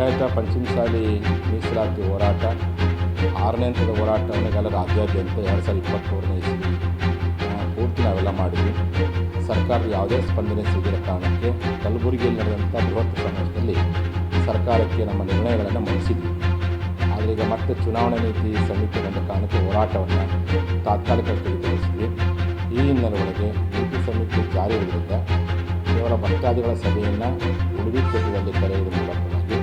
ಲಿಂಗಾಯತ ಪಂಚಮಸಾಲಿ ಮೀಸಲಾತಿ ಹೋರಾಟ 6ನೇ ಹಂತದ ಹೋರಾಟವನ್ನು ಈಗಾಗಲೇ ರಾಜ್ಯಾದ್ಯಂತ 2023ನೇ ಇಸ್ವಿ ಪೂರ್ತಿ ನಾವೆಲ್ಲ ಮಾಡಿದ್ವಿ. ಸರ್ಕಾರದ ಯಾವುದೇ ಸ್ಪಂದನೆ ಸಿಗದ ಕಾರಣಕ್ಕೆ ಕಲಬುರಗಿಯಲ್ಲಿ ನಡೆದಂಥ ಬೃಹತ್ ಸಮಾವೇಶದಲ್ಲಿ ಸರ್ಕಾರಕ್ಕೆ ನಮ್ಮ ನಿರ್ಣಯಗಳನ್ನು ಮಂಡಿಸಿದ್ವಿ. ಆದರೆ ಈಗ ಮತ್ತೆ ಚುನಾವಣಾ ನೀತಿ ಸಮಿತಿ ಬಂದ ಕಾರಣಕ್ಕೆ ಹೋರಾಟವನ್ನು ತಾತ್ಕಾಲಿಕ ಸ್ಥಗಿತಗೊಳಿಸಿದ್ವಿ. ಈ ಹಿನ್ನೆಲೆಯೊಳಗೆ ನೀತಿ ಸಮಿತಿ ಜಾರಿ ಇರುವುದರಿಂದ ಕೇವಲ ಭಕ್ತಾದಿಗಳ ಸಭೆಯನ್ನು ಉಡುಪಿ ಕ್ಷೇತ್ರದಲ್ಲಿ ಕರೆಯುವ ಮೂಲಕವಾಗಿ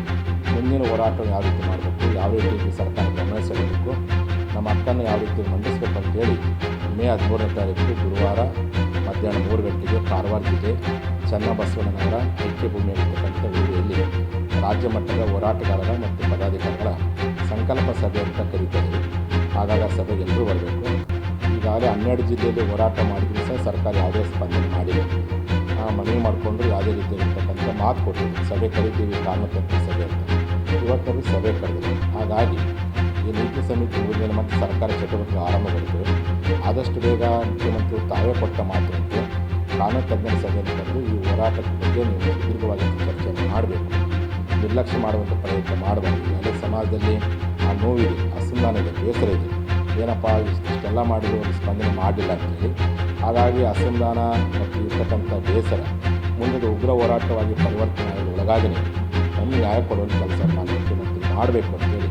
ಮುಂದಿನ ಹೋರಾಟವನ್ನು ಯಾವ ರೀತಿ ಮಾಡಬೇಕು, ಯಾವ ರೀತಿ ಸರ್ಕಾರ ಗಮನ ಸೆಳೆಯಬೇಕು, ನಮ್ಮ ಹಕ್ಕನ್ನು ಯಾವ ರೀತಿ ಮಂಡಿಸಬೇಕು ಅಂತೇಳಿ ಮೇ 13ನೇ ತಾರೀಕು ಗುರುವಾರ ಮಧ್ಯಾಹ್ನ 3 ಗಂಟೆಗೆ ಕಾರವಾರ ಜಿಲ್ಲೆ ಚನ್ನಬಸವನಗರ ಐಕ್ಯಭೂಮಿಯಲ್ಲಿರ್ತಕ್ಕಂಥ ವೇದಿಕೆಯಲ್ಲಿ ರಾಜ್ಯ ಮಟ್ಟದ ಹೋರಾಟಗಾರರ ಮತ್ತು ಪದಾಧಿಕಾರಿಗಳ ಸಂಕಲ್ಪ ಸಭೆ ಅಂತ ಕರೀತಾರೆ. ಹಾಗಾಗಿ ಸಭೆಗೆ ಎಲ್ಲರೂ ಬರಬೇಕು. ಈಗಾಗಲೇ 12 ಜಿಲ್ಲೆಯಲ್ಲಿ ಹೋರಾಟ ಮಾಡಿದರೂ ಸಹ ಸರ್ಕಾರ ಯಾವುದೇ ಸ್ಪಂದನೆ ಮಾಡಿಲ್ಲ. ಮನವಿ ಮಾಡಿಕೊಂಡು ಯಾವುದೇ ರೀತಿಯಾಗಿರ್ತಕ್ಕಂಥ ಮಾತು ಕೊಟ್ಟಿದ್ರು, ಸಭೆ ಕರಿತೀವಿ ಕಾರಣತಂತ್ರ ಸಭೆ ಅಂತ. ಇವತ್ತಲ್ಲಿ ಸಭೆ ಕರೆದಿದೆ. ಹಾಗಾಗಿ ಈ ನೀತಿ ಸಮಿತಿ ಮುಗಿದ ಮತ್ತು ಸರ್ಕಾರ ಚಟುವಟಿಕೆ ಆರಂಭಗೊಳ್ಳುತ್ತದೆ. ಆದಷ್ಟು ಬೇಗ ಮುಖ್ಯಮಂತ್ರಿ ತಾವೇ ಕೊಟ್ಟ ಮಾತಿನಂತೆ ಕಾನೂನು ತಜ್ಞರ ಸಭೆಯನ್ನು ಕರೆದು ಈ ಹೋರಾಟದ ಬಗ್ಗೆ ನೀವು ಸುದೀರ್ಘವಾಗಿ ಚರ್ಚೆಯನ್ನು ಮಾಡಬೇಕು, ನಿರ್ಲಕ್ಷ್ಯ ಮಾಡುವಂಥ ಪ್ರಯತ್ನ ಮಾಡಬಾರ್ದು. ಅದೇ ಸಮಾಜದಲ್ಲಿ ಆ ನೋವಿದೆ, ಅಸಮಾಧಾನ ಇದೆ, ಬೇಸರ ಇದೆ. ಏನಪ್ಪ ಇಷ್ಟೆಲ್ಲ ಮಾಡಿದ್ರು ಒಂದು ಸ್ಪಂದನೆ ಮಾಡಲಿಲ್ಲ ಅಂತೇಳಿ. ಹಾಗಾಗಿ ಅಸಮಾಧಾನ ಮತ್ತು ಇರ್ತಕ್ಕಂಥ ಬೇಸರ ಮುಂದೆ ಉಗ್ರ ಹೋರಾಟವಾಗಿ ಪರಿವರ್ತನೆ ಒಳಗಾಗಿನೇ ನಮಗೆ ನ್ಯಾಯ ಕೊಡುವಂಥ ಕೆಲಸವನ್ನು ಮುಖ್ಯಮಂತ್ರಿ ಮಾಡಬೇಕು ಅಂತೇಳಿ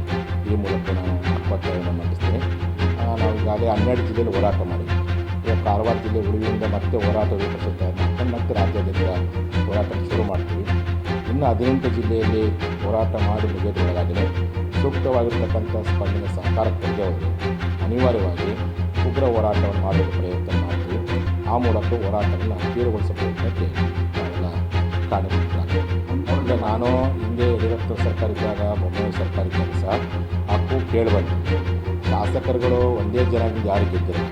ಈ ಮೂಲಕ ನಾನು ಒತ್ತಾಯವನ್ನು ಮಂಡಿಸ್ತೇನೆ. ನಾವು ಈಗಾಗಲೇ 12 ಜಿಲ್ಲೆಯಲ್ಲಿ ಹೋರಾಟ ಮಾಡಿದ್ವಿ. ಈಗ ಕಾರವಾರ ಜಿಲ್ಲೆ ಉಳಿವಿಯಿಂದ ಮತ್ತೆ ಹೋರಾಟ ರೂಪರೇಷೆ ತಯಾರು ಮಾಡ್ಕೊಂಡು ಮತ್ತೆ ರಾಜ್ಯಾದ್ಯಂತ ಹೋರಾಟ ಶುರು ಮಾಡ್ತೀವಿ. ಇನ್ನು 18 ಜಿಲ್ಲೆಯಲ್ಲಿ ಹೋರಾಟ ಮಾಡಿ ಮುಗಿಯೋದ್ರೊಳಗಾಗಿನೇ ಸೂಕ್ತವಾಗಿರ್ತಕ್ಕಂಥ ಸ್ಪಂದನೆ ಸಹಕಾರಕ್ಕೆ ಕೊಡದೆ ಹೋದರೆ ಅನಿವಾರ್ಯವಾಗಿ ಉಗ್ರ ಹೋರಾಟವನ್ನು ಮಾಡುವ ಪ್ರಯತ್ನ ಮಾಡ್ತೀವಿ. ಆ ಮೂಲಕ ಹೋರಾಟವನ್ನು ತೀವ್ರಗೊಳಿಸುವ ಪ್ರಯತ್ನಕ್ಕೆ ನಾವೆಲ್ಲ ಕಾಣಿಸ್ತೀವಿ. ಈಗ ನಾನು ಹಿಂದೆ ಯಡಿಯೂರಪ್ಪ ಸರ್ಕಾರ ಇದ್ದಾಗ, ಬೊಮ್ಮಾಯಿ ಸರ್ಕಾರ ಇದ್ದಾಗ ಸಹ ಆ ಕೂಗು ಕೇಳಿಬಂತು. ಶಾಸಕರುಗಳು ಒಂದೇ ಜನಾಂಗದಿಂದ ಯಾರು ಗೆದ್ದಿರಲ್ಲ,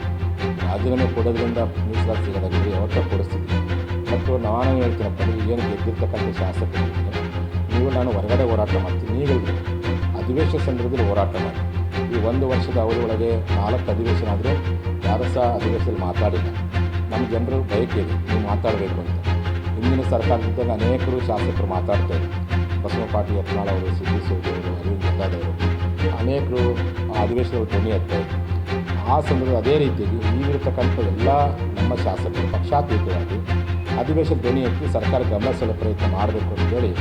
ರಾಜೀನಾಮೆ ಕೊಡೋದ್ರಿಂದ ಮೀಸಲಾತಿ ಸಿಗೋದಾಗಿದ್ರೆ ಯಾವತ್ತೂ ಕೊಡಿಸ್ತಿದ್ವಿ. ಮತ್ತು ನಾನು ಹೇಳ್ತೀನಪ್ಪ, ಏನು ಗೆದ್ದಿರ್ತಕ್ಕಂಥ ಶಾಸಕರಿಗೆ ನೀವು ನಾನು ಹೊರಗಡೆ ಹೋರಾಟ ಮಾಡ್ತೀನಿ, ನೀವು ಅಧಿವೇಶನ ಸಂದರ್ಭದಲ್ಲಿ ಹೋರಾಟ ಮಾಡಿ. ಈ 1 ವರ್ಷದ ಅವಧಿ ಒಳಗೆ 4 ಅಧಿವೇಶನ ಆದರೂ ಯಾರೂ ಸಹ ಅಧಿವೇಶನದಲ್ಲಿ ಮಾತಾಡಿಲ್ಲ. ನಮ್ಮ ಜನರು ಬಯಕೆ ಇದೆ ನೀವು ಮಾತಾಡಬೇಕು ಅಂತ. ಹಿಂದಿನ ಸರ್ಕಾರದಿದ್ದಾಗ ಅನೇಕರು ಶಾಸಕರು ಮಾತಾಡ್ತಾರೆ. ಬಸವ ಪಾಟೀಲ್ ಯತ್ನಾಳ್ ಅವರು, ಸಿದ್ದು ಸೋದಿ ಅವರು, ಅರವಿಂದ್ ಬೆಲ್ಲದವರು ಅನೇಕರು ಆ ಅಧಿವೇಶನದ ಧ್ವನಿ ಎತ್ತಾರೆ. ಆ ಸಂದರ್ಭದಲ್ಲಿ ಅದೇ ರೀತಿಯಾಗಿ ಈಗಿರ್ತಕ್ಕಂಥ ಎಲ್ಲ ನಮ್ಮ ಶಾಸಕರು ಪಕ್ಷಾತೀತವಾಗಿ ಅಧಿವೇಶನ ಧ್ವನಿ ಎತ್ತಿ ಸರ್ಕಾರ ಗಮನ ಸೆಳೆಯುವ ಪ್ರಯತ್ನ ಮಾಡಬೇಕು ಅಂತೇಳಿ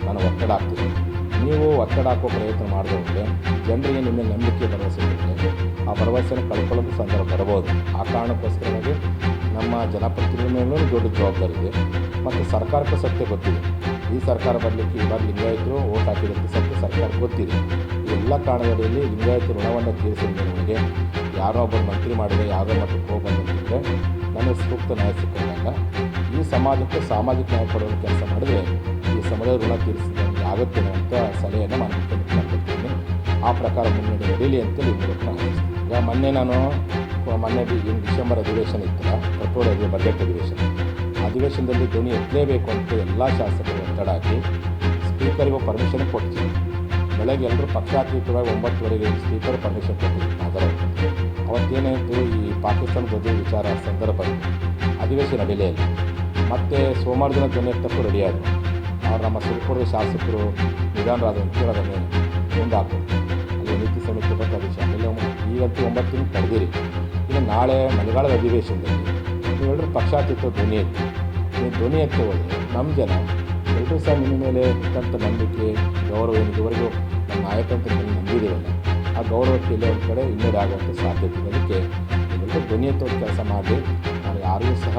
ನಾನು ಒತ್ತಡ ಹಾಕ್ತೀನಿ. ನೀವು ಒತ್ತಡ ಹಾಕೋ ಪ್ರಯತ್ನ ಮಾಡಿದ್ರೆ ಜನರಿಗೆ ನಿಮ್ಮ ನಂಬಿಕೆ ಭರವಸೆ ಇರುತ್ತೆ. ಆ ಭರವಸೆಯನ್ನು ಕಳ್ಕೊಳ್ಳೋದು ಸಂದರ್ಭ ಬರ್ಬೋದು. ಆ ಕಾರಣಕ್ಕೋಸ್ಕರವಾಗಿ ನಮ್ಮ ಜನಪ್ರತಿನಿಧಿಗಳ ಮೇಲೂ ದೊಡ್ಡ ಜವಾಬ್ದಾರಿ ಇದೆ. ಮತ್ತು ಸರ್ಕಾರಕ್ಕೂ ಸತ್ಯ ಗೊತ್ತಿದೆ. ಈ ಸರ್ಕಾರ ಬರಲಿಕ್ಕೆ ಇವಾಗ ಲಿಂಗಾಯತರು ಓಟ್ ಹಾಕಿದಂಥ ಸತ್ಯ ಸರ್ಕಾರಕ್ಕೆ ಗೊತ್ತಿದೆ. ಈ ಎಲ್ಲ ಕಾರಣಗಳಲ್ಲಿ ಲಿಂಗಾಯತ ಋಣವನ್ನು ತೀರಿಸಿದ ನಮಗೆ ಯಾರೋ ಒಬ್ಬರು ಮಂತ್ರಿ ಮಾಡಿದರೆ ಯಾವುದೋ ಮಟ್ಟಕ್ಕೆ ಹೋಗ್ಬಂದಿದ್ರೆ ನನಗೆ ಸೂಕ್ತ ನ್ಯಾಯ ಸಿಕ್ಕಿದಾಗ ಈ ಸಮಾಜಕ್ಕೆ ಸಾಮಾಜಿಕ ನ್ಯಾಯ ಕೊಡುವ ಕೆಲಸ ಮಾಡಿದರೆ ಈ ಸಮುದಾಯ ಋಣ ತೀರಿಸಿದಂಗೆ ಆಗುತ್ತೆ ಅಂತ ಸಲಹೆಯನ್ನು ನಾನು ಕೊಡ್ತೀನಿ. ಆ ಪ್ರಕಾರ ಮುನ್ನಡೆ ನಡೀಲಿ ಅಂತೇಳಿ ಈಗ ಮೊನ್ನೆ ಡಿಸೆಂಬರ್ ಅಧಿವೇಶನ ಇತ್ತಲ್ಲ, ಕಟ್ಟೋಡ ಬಜೆಟ್ ಅಧಿವೇಶನದಲ್ಲಿ ಧ್ವನಿ ಎತ್ತಲೇಬೇಕು ಅಂತ ಎಲ್ಲ ಶಾಸಕರು ಒತ್ತಡ ಹಾಕಿ ಸ್ಪೀಕರ್ಗೆ ಪರ್ಮಿಷನ್ ಕೊಡ್ತೀವಿ. ಬೆಳಗ್ಗೆ ಎಲ್ಲರೂ ಪಕ್ಷಾತೀತವಾಗಿ 9:30ಗೆ ಸ್ಪೀಕರ್ ಪರ್ಮಿಷನ್ ಕೊಟ್ಟಿದ್ದು ಮಾತಾಡೋದು. ಅವತ್ತೇನಾಯಿತು, ಈ ಪಾಕಿಸ್ತಾನ ಬಗ್ಗೆ ವಿಚಾರ ಸಂದರ್ಭ ಅಧಿವೇಶನ ನಡೀಲೇ ಇಲ್ಲ. ಮತ್ತು ಸೋಮವಾರ ದಿನ ಧ್ವನಿ ಎತ್ತಕ್ಕೂ ರೆಡಿಯಾದರು. ಅವ್ರು ನಮ್ಮ ಸುರಪುರದ ಶಾಸಕರು ನಿಧಾನರಾದ ಅಂತೇಳಿ ಅದನ್ನು ಮುಂದಾಕು ಅಲ್ಲಿ ನೀತಿ ಸಮಿತಿ ಬಗ್ಗೆ ಅಧಿವೇಶನ ಈಗಂತೂ 9 ಕರೆದಿರಿ. ಈಗ ನಾಳೆ ಮಳೆಗಾಲದ ಅಧಿವೇಶನದಲ್ಲಿ ನೀವೆಲ್ಲರೂ ಪಕ್ಷಾತೀತ ಧ್ವನಿ ಎತ್ತಿ. ನೀವು ಧ್ವನಿ ಎತ್ತಿ ಹೋದರೆ ನಮ್ಮ ಜನ ಎಲ್ಲರೂ ಸಹ ನಿಮ್ಮ ಮೇಲೆ ಇರ್ತಂಥ ನಂಬಿಕೆ, ಗೌರವ ಏನಿದುವರೆಗೂ ನಮ್ಮ ನಾಯಕಂತ ನಂಬಿದ್ದೇವಲ್ಲ, ಆ ಗೌರವಕ್ಕೆ ಇಲ್ಲೇ ಒಂದು ಕಡೆ ಹಿನ್ನಡೆ ಆಗುವಂಥ ಸಾಧ್ಯತೆ. ಅದಕ್ಕೆ ನೀವೆಲ್ಲರೂ ಧ್ವನಿ ಎತ್ತುವ ಕೆಲಸ ಮಾಡಿ. ನಾನು ಯಾರಿಗೂ ಸಹ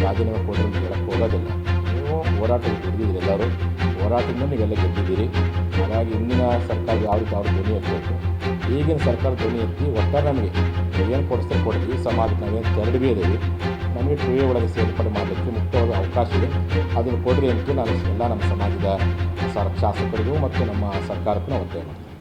ರಾಜೀನಾಮೆ ಕೊಡೋದು ಅಂತ ಹೇಳಕ್ಕೆ ಹೋಗೋದಿಲ್ಲ. ನೀವು ಹೋರಾಟಕ್ಕೆ ಗೆದ್ದಿದ್ದೀರಿ, ಎಲ್ಲರೂ ಹೋರಾಟದಿಂದ ನೀವೆಲ್ಲ ಗೆದ್ದಿದ್ದೀರಿ. ಹಾಗಾಗಿ ಇಂದಿನ ಸರ್ಕಾರ ಯಾವ ರೀತಿ ಅವ್ರು ಧ್ವನಿ ಎತ್ತಬೇಕು, ಈಗಿನ ಸರ್ಕಾರ ಧ್ವನಿ ಎತ್ತಿ ಒಟ್ಟಾರೆ ನಮಗೆ ಏನು ಕೊಡಿಸ್ತಾರೆ ಕೊಡ್ತೀವಿ. ಈ ಸಮಾಜಕ್ಕೆ ನಾವೇನು ತೆರಡು ಬಿ ಇದ್ದೀವಿ, ನಮಗೆ ಕ್ರಿಯೆ ಒಳಗೆ ಸೇರ್ಪಡೆ ಮಾಡಲಿಕ್ಕೆ ಮುಕ್ತವಾದ ಅವಕಾಶ ಇದೆ. ಅದನ್ನು ಕೊಡ್ರಿ ಅಂತ ನಾನು ಎಲ್ಲ ನಮ್ಮ ಸಮಾಜದ ಶಾಸಕರಿಗೂ ಮತ್ತು ನಮ್ಮ ಸರ್ಕಾರಕ್ಕೂ ಒತ್ತಾಯ ಮಾಡ್ತೀನಿ.